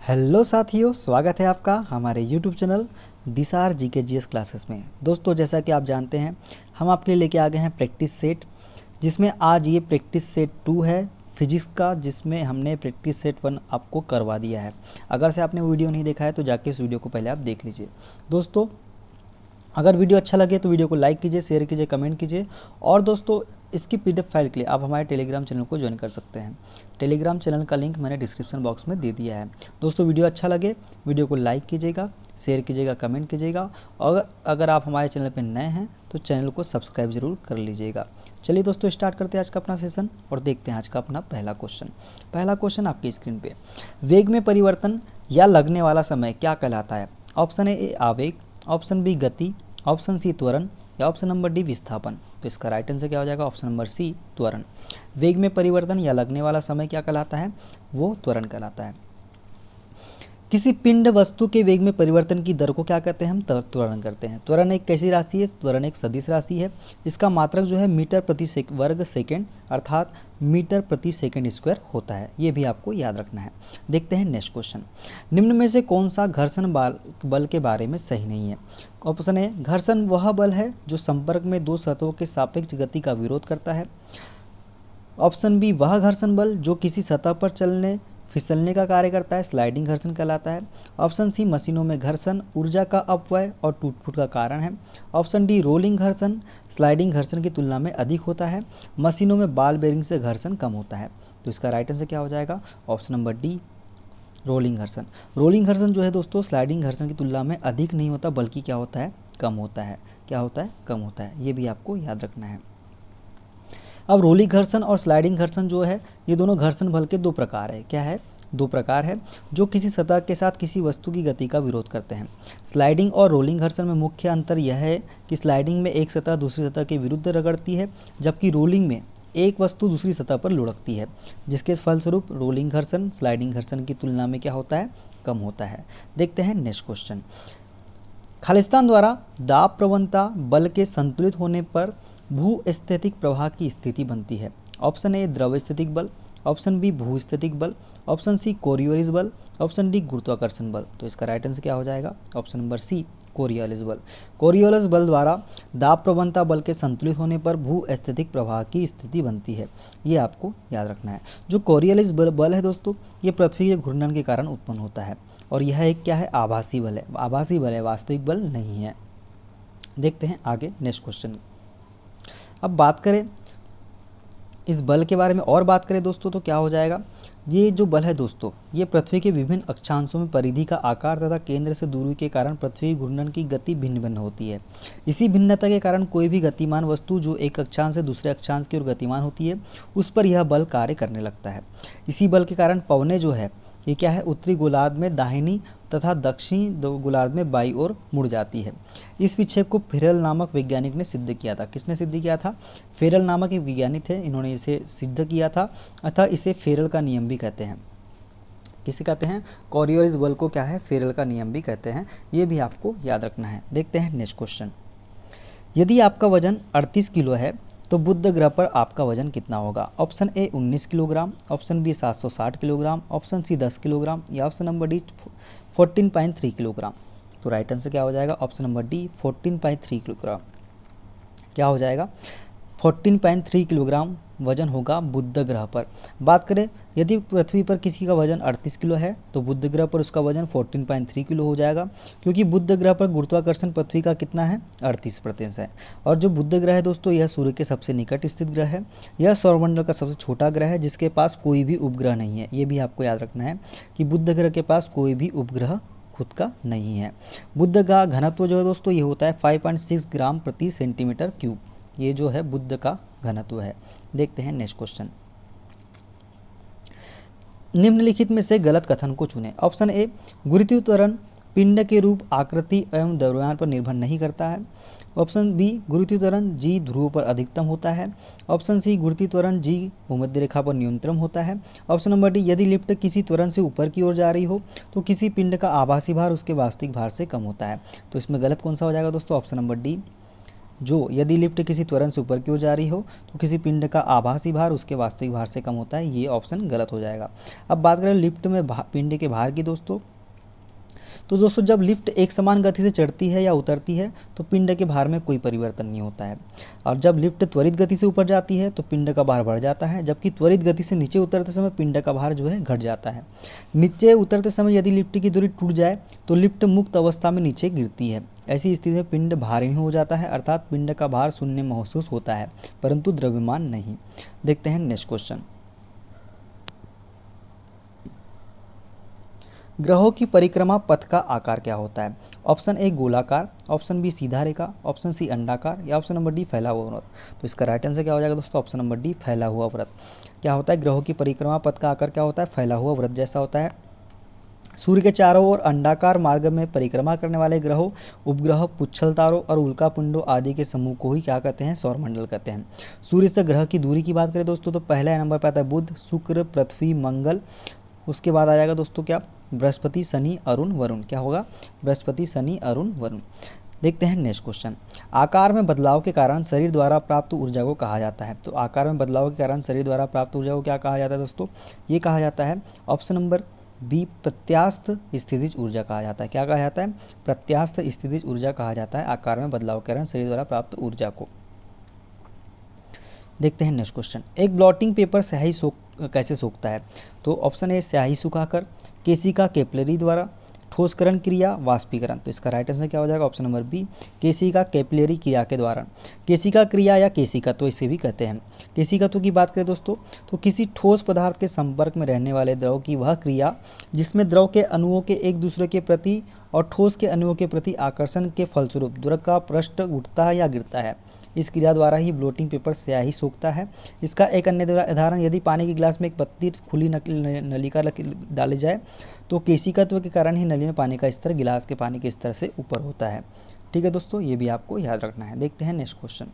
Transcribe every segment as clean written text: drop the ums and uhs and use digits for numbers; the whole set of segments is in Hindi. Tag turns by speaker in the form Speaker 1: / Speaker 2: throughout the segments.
Speaker 1: हेलो साथियों, स्वागत है आपका हमारे यूट्यूब चैनल दिसार जीके जीएस क्लासेस में। दोस्तों, जैसा कि आप जानते हैं, हम आपके लिए लेके आ गए हैं प्रैक्टिस सेट, जिसमें आज ये प्रैक्टिस सेट 2 है फिजिक्स का, जिसमें हमने प्रैक्टिस सेट 1 आपको करवा दिया है। अगर से आपने वीडियो नहीं देखा है तो जाके उस वीडियो को पहले आप देख लीजिए। दोस्तों, अगर वीडियो अच्छा लगे तो वीडियो को लाइक कीजिए, शेयर कीजिए, कमेंट कीजिए। और दोस्तों, इसकी पीडीएफ फाइल के लिए आप हमारे टेलीग्राम चैनल को ज्वाइन कर सकते हैं। टेलीग्राम चैनल का लिंक मैंने डिस्क्रिप्शन बॉक्स में दे दिया है। दोस्तों, वीडियो अच्छा लगे वीडियो को लाइक कीजिएगा, शेयर कीजिएगा, कमेंट कीजिएगा। और अगर आप हमारे चैनल पर नए हैं तो चैनल को सब्सक्राइब जरूर कर लीजिएगा। चलिए दोस्तों, स्टार्ट करते हैं आज का अपना सेशन और देखते हैं आज का अपना पहला क्वेश्चन। पहला क्वेश्चन आपकी स्क्रीन पे, वेग में परिवर्तन या लगने वाला समय क्या कहलाता है? ऑप्शन ए आवेग, ऑप्शन बी गति, ऑप्शन सी त्वरण या ऑप्शन नंबर डी विस्थापन। तो इसका राइट आंसर क्या हो जाएगा? ऑप्शन नंबर सी त्वरण। वेग में परिवर्तन या लगने वाला समय क्या कहलाता है? वो त्वरण कहलाता है। किसी पिंड वस्तु के वेग में परिवर्तन की दर को क्या कहते हैं? हम त्वरण करते हैं। त्वरण एक कैसी राशि है? त्वरण एक सदिश राशि है। इसका मात्रक जो है मीटर प्रति वर्ग सेकेंड अर्थात मीटर प्रति सेकेंड स्क्वायर होता है। ये भी आपको याद रखना है। देखते हैं नेक्स्ट क्वेश्चन। निम्न में से कौन सा घर्षण बल के बारे में सही नहीं है? ऑप्शन ए, घर्षण वह बल है जो संपर्क में दो सतहों के सापेक्ष गति का विरोध करता है। ऑप्शन बी, वह घर्षण बल जो किसी सतह पर चलने फिसलने का कार्य करता है, स्लाइडिंग घर्षण कहलाता है। ऑप्शन सी, मशीनों में घर्षण ऊर्जा का अपव्यय और टूट-फूट का कारण है। ऑप्शन डी, रोलिंग घर्षण स्लाइडिंग घर्षण की तुलना में अधिक होता है। मशीनों में बॉल बेरिंग से घर्षण कम होता है। तो इसका राइट आंसर क्या हो जाएगा? ऑप्शन नंबर डी, रोलिंग घर्षण। रोलिंग घर्षण जो है दोस्तों, स्लाइडिंग घर्षण की तुलना में अधिक नहीं होता, बल्कि क्या होता है? कम होता है। क्या होता है? कम होता है। ये भी आपको याद रखना है। अब रोलिंग घर्षण और स्लाइडिंग घर्षण जो है, ये दोनों घर्षण बल के दो प्रकार है। क्या है? दो प्रकार है जो किसी सतह के साथ किसी वस्तु की गति का विरोध करते हैं। स्लाइडिंग और रोलिंग घर्षण में मुख्य अंतर यह है कि स्लाइडिंग में एक सतह दूसरी सतह के विरुद्ध रगड़ती है, जबकि रोलिंग में एक वस्तु दूसरी सतह पर लुढ़कती है, जिसके फलस्वरूप रोलिंग घर्षण स्लाइडिंग घर्षण की तुलना में क्या होता है? कम होता है। देखते हैं नेक्स्ट क्वेश्चन। खालिस्तान द्वारा दाब प्रवणता बल के संतुलित होने पर भूस्थैतिक प्रवाह की स्थिति बनती है। ऑप्शन ए, द्रव स्थितिक बल, ऑप्शन बी, भूस्थैतिक बल, ऑप्शन सी, कोरियोलिस बल, ऑप्शन डी, गुरुत्वाकर्षण बल। तो इसका राइट आंसर क्या हो जाएगा? ऑप्शन नंबर सी, कोरियोलिस बल। कोरियोलिस बल द्वारा दाब प्रवणता बल के संतुलित होने पर भूस्थैतिक प्रवाह की स्थिति बनती है। ये आपको याद रखना है। जो कोरियोलिस बल है दोस्तों, ये पृथ्वी के घूर्णन के कारण उत्पन्न होता है और यह एक क्या है? आभासी बल है। आभासी बल है, वास्तविक बल नहीं है। देखते हैं आगे नेक्स्ट क्वेश्चन। अब बात करें इस बल के बारे में और बात करें दोस्तों, तो क्या हो जाएगा? ये जो बल है दोस्तों, ये पृथ्वी के विभिन्न अक्षांशों में परिधि का आकार तथा केंद्र से दूरी के कारण पृथ्वी घूर्णन की गति भिन्न भिन्न होती है। इसी भिन्नता के कारण कोई भी गतिमान वस्तु जो एक अक्षांश से दूसरे अक्षांश की ओर गतिमान होती है, उस पर यह बल कार्य करने लगता है। इसी बल के कारण पवनें जो है, ये क्या है? उत्तरी गोलार्ध में दाहिनी तथा दक्षिणी गोलार्ध में बाईं ओर मुड़ जाती है। इस विक्षेप को फेरल नामक वैज्ञानिक ने सिद्ध किया था। किसने सिद्ध किया था? फेरल नामक एक वैज्ञानिक थे, इन्होंने इसे सिद्ध किया था, अतः इसे फेरल का नियम भी कहते हैं। किसे कहते हैं? कोरियोलिस बल को क्या है? फेरल का नियम भी कहते हैं। ये भी आपको याद रखना है। देखते हैं नेक्स्ट क्वेश्चन। यदि आपका वजन 38 किलो है तो बुध ग्रह पर आपका वजन कितना होगा? Option A 19 kilogram, option B 760 kilogram, option C 10 kilogram या ऑप्शन नंबर डी 14.3 किलोग्राम। तो राइट आंसर क्या हो जाएगा? Option number D 14.3 kilogram. क्या हो जाएगा? 14.3 किलोग्राम वजन होगा बुध ग्रह पर। बात करें, यदि पृथ्वी पर किसी का वजन 38 किलो है तो बुध ग्रह पर उसका वजन 14.3 किलो हो जाएगा, क्योंकि बुध ग्रह पर गुरुत्वाकर्षण पृथ्वी का कितना है? 38% है। और जो बुध ग्रह है दोस्तों, यह सूर्य के सबसे निकट स्थित ग्रह है। यह सौरमंडल का सबसे छोटा ग्रह है, जिसके पास कोई भी उपग्रह नहीं है। ये भी आपको याद रखना है कि बुध ग्रह के पास कोई भी उपग्रह खुद का नहीं है। बुध का घनत्व जो है दोस्तों, ये होता है 5.6 ग्राम प्रति सेंटीमीटर क्यूब। ये जो है बुध का घनत्व है। देखते हैं नेक्स्ट क्वेश्चन। निम्नलिखित में से गलत कथन को चुनें। ऑप्शन ए, गुरुत्वीय त्वरण पिंड के रूप, आकृति एवं द्रव्यमान पर निर्भर नहीं करता है। ऑप्शन बी, गुरुत्वीय त्वरण जी ध्रुव पर अधिकतम होता है। ऑप्शन सी, गुरुत्वीय त्वरण जी भूमध्य रेखा पर न्यूनतम होता है। ऑप्शन नंबर डी, यदि लिफ्ट किसी त्वरण से ऊपर की ओर जा रही हो तो किसी पिंड का आभासी भार उसके वास्तविक भार से कम होता है। तो इसमें गलत कौन सा हो जाएगा दोस्तों? ऑप्शन नंबर डी, जो यदि लिफ्ट किसी त्वरण से ऊपर की ओर जा रही हो तो किसी पिंड का आभासी भार उसके वास्तविक भार से कम होता है। ये ऑप्शन गलत हो जाएगा। अब बात करें लिफ्ट में पिंड के भार की दोस्तों, तो दोस्तों जब लिफ्ट एक समान गति से चढ़ती है या उतरती है तो पिंड के भार में कोई परिवर्तन नहीं होता है। और जब लिफ्ट त्वरित गति से ऊपर जाती है तो पिंड का भार बढ़ जाता है, जबकि त्वरित गति से नीचे उतरते समय पिंड का भार जो है घट जाता है। नीचे उतरते समय यदि लिफ्ट की दूरी टूट जाए तो लिफ्ट मुक्त अवस्था में नीचे गिरती है। ऐसी स्थिति में पिंड भारी हो जाता है, अर्थात पिंड का भार शून्य महसूस होता है परंतु द्रव्यमान नहीं। देखते हैं नेक्स्ट क्वेश्चन। ग्रहों की परिक्रमा पथ का आकार क्या होता है? ऑप्शन ए गोलाकार, ऑप्शन बी सीधा रेखा, ऑप्शन सी अंडाकार या ऑप्शन नंबर डी फैला हुआ वृत्त। तो इसका राइट आंसर क्या हो जाएगा दोस्तों? ऑप्शन नंबर डी फैला हुआ वृत्त। क्या होता है ग्रहों की परिक्रमा पथ का आकार क्या होता है? फैला हुआ वृत्त जैसा होता है। सूर्य के चारों ओर अंडाकार मार्ग में परिक्रमा करने वाले ग्रहों, उपग्रह, पुच्छल तारों और उल्कापिंडों आदि के समूह को ही क्या कहते हैं? सौरमंडल कहते हैं। सूर्य से ग्रह की दूरी की बात करें दोस्तों तो पहला नंबर पर आता है बुध, शुक्र, पृथ्वी, मंगल। उसके बाद आ जाएगा दोस्तों क्या? बृहस्पति, शनि, अरुण, वरुण। क्या होगा? बृहस्पति, शनि, अरुण, वरुण। देखते हैं नेक्स्ट क्वेश्चन। आकार में बदलाव के कारण शरीर द्वारा प्राप्त ऊर्जा को कहा जाता है। तो आकार में बदलाव के कारण शरीर द्वारा प्राप्त ऊर्जा को क्या कहा जाता है दोस्तों? ये कहा जाता है ऑप्शन नंबर बी प्रत्यास्थ स्थितिज ऊर्जा कहा जाता है। क्या कहा जाता है? प्रत्यास्थ स्थितिज ऊर्जा कहा जाता है आकार में बदलाव के कारण शरीर द्वारा प्राप्त ऊर्जा को। देखते हैं नेक्स्ट क्वेश्चन। एक ब्लॉटिंग पेपर स्याही कैसे सोखता है? तो ऑप्शन ए स्याही सुखाकर, केशिका कैपिलरी द्वारा, ठोसकरण क्रिया, वाष्पीकरण। तो इसका राइट आंसर क्या हो जाएगा? ऑप्शन नंबर बी केशिका कैपिलरी क्रिया के द्वारा। केशिका क्रिया या केशिकत्व इसे भी कहते हैं। केशिकत्व की बात करें दोस्तों तो किसी ठोस पदार्थ के संपर्क में रहने वाले द्रव की वह क्रिया जिसमें द्रव के अणुओं के एक दूसरे के प्रति और ठोस के अणुओं के प्रति आकर्षण के फलस्वरूप द्रव का पृष्ठ उठता है या गिरता है। इस क्रिया द्वारा ही ब्लोटिंग पेपर स्याही सोखता है। इसका एक अन्य उदाहरण, यदि पानी के गिलास में एक पतली खुली नलिका डाली जाए तो केशिकत्व के कारण ही नली में पानी का स्तर गिलास के पानी के स्तर से ऊपर होता है। ठीक है दोस्तों, ये भी आपको याद रखना है। देखते हैं नेक्स्ट क्वेश्चन।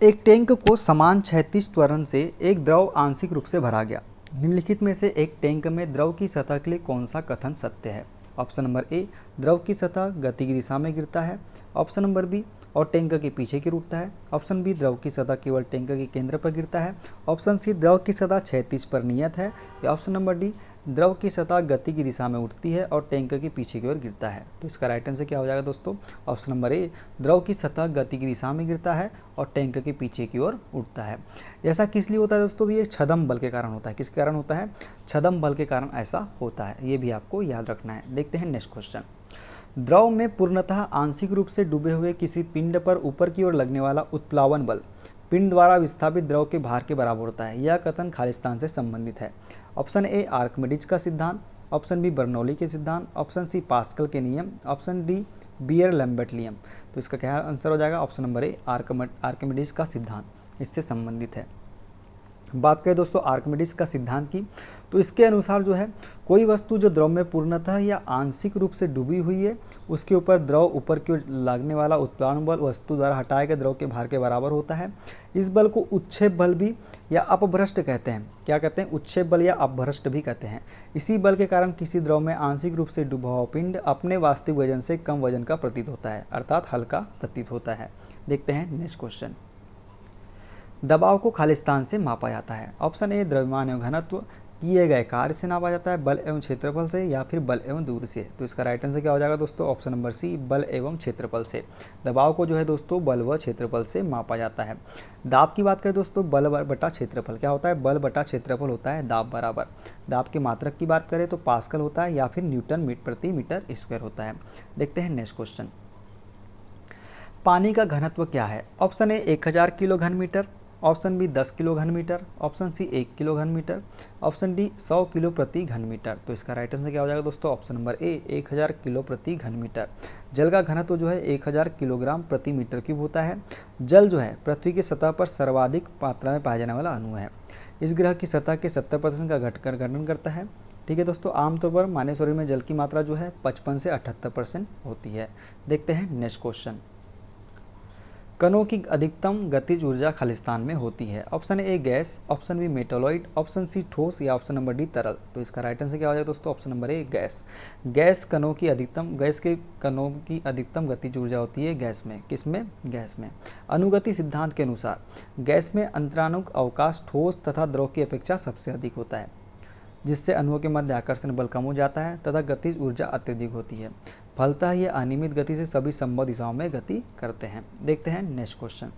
Speaker 1: एक टैंक को समान क्षैतिज त्वरण से एक द्रव आंशिक रूप से भरा गया। निम्नलिखित में से एक टैंक में द्रव की सतह के लिए कौन सा कथन सत्य है? ऑप्शन नंबर ए द्रव की सतह गति की दिशा में गिरता है, ऑप्शन नंबर बी और टैंक के पीछे की उठता है, ऑप्शन बी द्रव की सतह केवल टैंक के केंद्र पर गिरता है, ऑप्शन सी द्रव की सतह क्षैतिज पर नियत है, या ऑप्शन नंबर डी द्रव की सतह गति की दिशा में उठती है और टैंक के पीछे की ओर गिरता है। तो इसका राइट आंसर क्या हो जाएगा दोस्तों? ऑप्शन नंबर ए द्रव की सतह गति की दिशा में गिरता है और टैंक के पीछे की ओर उठता है। ऐसा किस लिए होता है दोस्तों? ये छदम बल के कारण होता है। किसके कारण होता है? छदम बल के कारण ऐसा होता है। ये भी आपको याद रखना है। देखते हैं नेक्स्ट क्वेश्चन। द्रव में पूर्णतः आंशिक रूप से डूबे हुए किसी पिंड पर ऊपर की ओर लगने वाला उत्प्लावन बल पिंड द्वारा विस्थापित द्रव के भार के बराबर होता है। यह कथन खालिस्तान से संबंधित है। ऑप्शन ए आर्किमिडीज का सिद्धांत, ऑप्शन बी बर्नौली के सिद्धांत, ऑप्शन सी पास्कल के नियम, ऑप्शन डी बियर लैम्बर्ट नियम। तो इसका क्या आंसर हो जाएगा? ऑप्शन नंबर ए आर्किमिडीज का सिद्धांत इससे संबंधित है। बात करें दोस्तों आर्किमिडीज का सिद्धांत की, तो इसके अनुसार जो है कोई वस्तु जो द्रव में पूर्णतः या आंशिक रूप से डूबी हुई है उसके ऊपर द्रव ऊपर की ओर लगने वाला उत्प्लावन बल वस्तु द्वारा हटाए गए द्रव के भार के बराबर होता है। इस बल को उत्क्षेप बल भी या अपभ्रष्ट कहते हैं। क्या कहते हैं? उत्क्षेप बल या अपभ्रष्ट भी कहते हैं। इसी बल के कारण किसी द्रव में आंशिक रूप से डूबा हुआ पिंड अपने वास्तविक वजन से कम वजन का प्रतीत होता है, अर्थात हल्का प्रतीत होता है। देखते हैं नेक्स्ट क्वेश्चन। दबाव को खालिस्तान से मापा जाता है। ऑप्शन ए द्रव्यमान एवं घनत्व, किए गए कार्य से नापा जाता है, बल एवं क्षेत्रफल से, या फिर बल एवं दूरी से। तो इसका राइट आंसर क्या हो जाएगा दोस्तों? ऑप्शन नंबर सी बल एवं क्षेत्रफल से। दबाव को जो है दोस्तों बल व क्षेत्रफल से मापा जाता है। दाब की बात करें दोस्तों, बल बटा क्षेत्रफल क्या होता है? बल बटा क्षेत्रफल होता है दाब बराबर। दाब के मात्रक की बात करें तो पास्कल होता है या फिर न्यूटन प्रति मीटर स्क्वायर होता है। देखते हैं नेक्स्ट क्वेश्चन। पानी का घनत्व क्या है? ऑप्शन ए 1000 किलो घन मीटर, ऑप्शन बी 10 किलो घन मीटर, ऑप्शन सी 1 किलो घन मीटर, ऑप्शन डी 100 किलो प्रति घन मीटर। तो इसका राइट आंसर क्या हो जाएगा दोस्तों? ऑप्शन नंबर ए 1000 किलो प्रति घन मीटर। जल का घनत्व जो है 1000 किलोग्राम प्रति मीटर क्यूब होता है। जल जो है पृथ्वी की सतह पर सर्वाधिक मात्रा में पाया जाने वाला अणु है। इस ग्रह की सतह के 70% का गठन करता है। ठीक है दोस्तों, आमतौर पर मानव शरीर में जल की मात्रा जो है 55 से 78% होती है। देखते हैं नेक्स्ट क्वेश्चन। कणों की अधिकतम गतिज ऊर्जा खालिस्तान में होती है। Option A gas, option B metalloid, option C ठोस या ऑप्शन नंबर डी तरल। तो इसका राइट आंसर क्या हो जाएगा दोस्तों? Option number A gas. Gas के कणों की अधिकतम गतिज ऊर्जा होती है गैस में। किसमें? गैस में। अनुगति सिद्धांत के अनुसार गैस में अंतरानुक अवकाश ठोस तथा द्रव की अपेक्षा सबसे अधिक होता है, जिससे अणुओं के मध्य आकर्षण बल कम हो जाता है तथा गतिज ऊर्जा अत्यधिक होती है। फलतः ये अनियमित गति से सभी संभव दिशाओं में गति करते हैं। देखते हैं नेक्स्ट क्वेश्चन।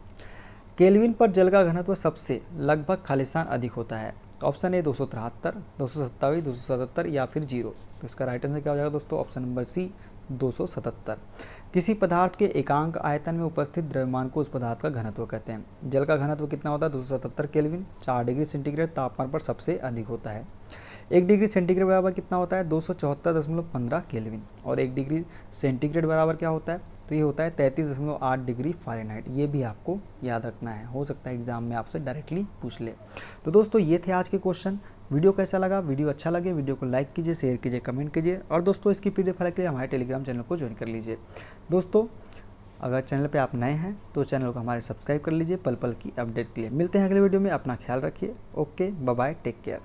Speaker 1: केल्विन पर जल का घनत्व सबसे लगभग खालिस्तान अधिक होता है। ऑप्शन ए 273, 227, 277 या फिर 0। तो इसका राइट आंसर क्या हो जाएगा दोस्तों? Option number C 277। किसी पदार्थ के एकांक आयतन में उपस्थित द्रव्यमान को उस पदार्थ का घनत्व कहते हैं। जल का घनत्व कितना होता है? 277 केल्विन। 4 डिग्री सेंटीग्रेड तापमान पर सबसे अधिक होता है। 1 डिग्री सेंटीग्रेड बराबर कितना होता है? 274.15 केल्विन। और 1 डिग्री सेंटीग्रेड बराबर क्या होता है? तो ये होता है 33.8 डिग्री फ़ारेनहाइट। ये भी आपको याद रखना है, हो सकता है एग्जाम में आपसे डायरेक्टली पूछ ले। तो दोस्तों ये थे आज के क्वेश्चन। वीडियो कैसा लगा? वीडियो अच्छा लगे वीडियो को लाइक कीजिए, शेयर कीजिए, कमेंट कीजिए और दोस्तों इसकी PDF फाइल के लिए हमारे टेलीग्राम चैनल को ज्वाइन कर लीजिए। दोस्तों अगर चैनल पे आप नए हैं तो चैनल को हमारे सब्सक्राइब कर लीजिए पल पल की अपडेट के लिए। मिलते हैं अगले वीडियो में, अपना ख्याल रखिए। Okay, bye bye, take care.